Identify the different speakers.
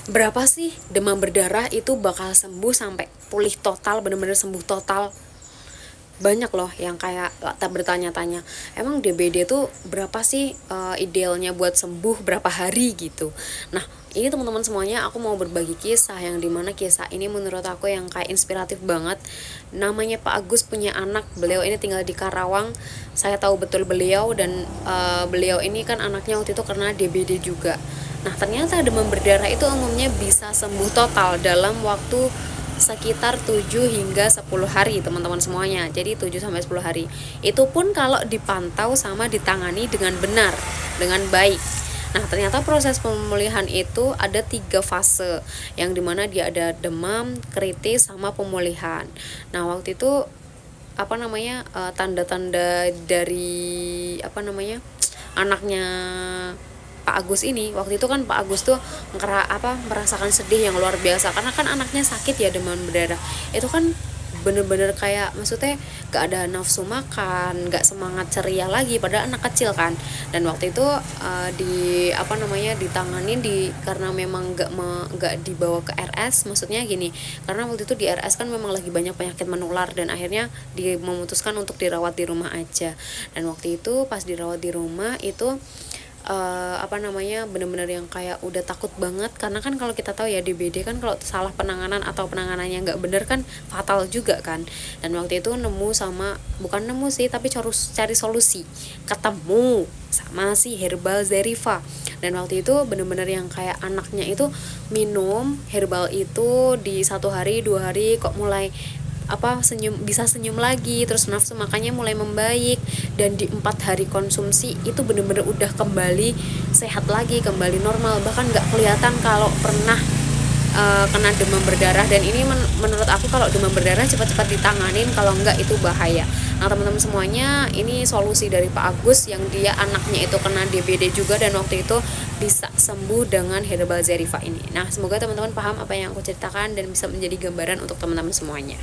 Speaker 1: Berapa sih demam berdarah itu bakal sembuh sampai pulih total, bener-bener sembuh total? Banyak loh yang kayak tak bertanya-tanya, emang DBD tuh berapa sih idealnya buat sembuh berapa hari gitu. Nah, ini teman-teman semuanya aku mau berbagi kisah yang dimana kisah ini menurut aku yang kayak inspiratif banget. Namanya Pak Agus, punya anak, beliau ini tinggal di Karawang. Saya tahu betul beliau, dan beliau ini kan anaknya waktu itu karena DBD juga. Nah, ternyata demam berdarah itu umumnya bisa sembuh total dalam waktu sekitar 7 hingga 10 hari teman-teman semuanya. Jadi 7 sampai 10 hari. Itu pun kalau dipantau sama ditangani dengan benar, dengan baik. Nah, ternyata proses pemulihan itu ada 3 fase, yang dimana dia ada demam, kritis, sama pemulihan. Nah, waktu itu tanda-tanda dari anaknya Pak Agus ini, waktu itu kan Pak Agus tuh merasakan sedih yang luar biasa karena kan anaknya sakit ya, demam berdarah. Itu kan bener-bener kayak, maksudnya gak ada nafsu makan, gak semangat ceria lagi, padahal anak kecil kan. Dan waktu itu ditanganin karena memang gak dibawa ke RS. Maksudnya gini, karena waktu itu di RS kan memang lagi banyak penyakit menular, dan akhirnya memutuskan untuk dirawat di rumah aja. Dan waktu itu pas dirawat di rumah itu bener-bener yang kayak udah takut banget, karena kan kalau kita tahu ya DBD kan kalau salah penanganan atau penanganannya nggak bener kan fatal juga kan. Dan waktu itu bukan nemu sih, tapi cari solusi, ketemu sama si Herbal Zerifa. Dan waktu itu bener-bener yang kayak anaknya itu minum herbal itu di 1 hari 2 hari kok mulai bisa senyum lagi, terus nafsu makannya mulai membaik, dan di 4 hari konsumsi itu bener-bener udah kembali sehat lagi, kembali normal, bahkan nggak kelihatan kalau pernah kena demam berdarah. Dan ini menurut aku kalau demam berdarah cepat-cepat ditanganin, kalau enggak itu bahaya. Nah, teman-teman semuanya, ini solusi dari Pak Agus yang dia anaknya itu kena DBD juga, dan waktu itu bisa sembuh dengan Herbal Zerifa ini. Nah, semoga teman-teman paham apa yang aku ceritakan dan bisa menjadi gambaran untuk teman-teman semuanya.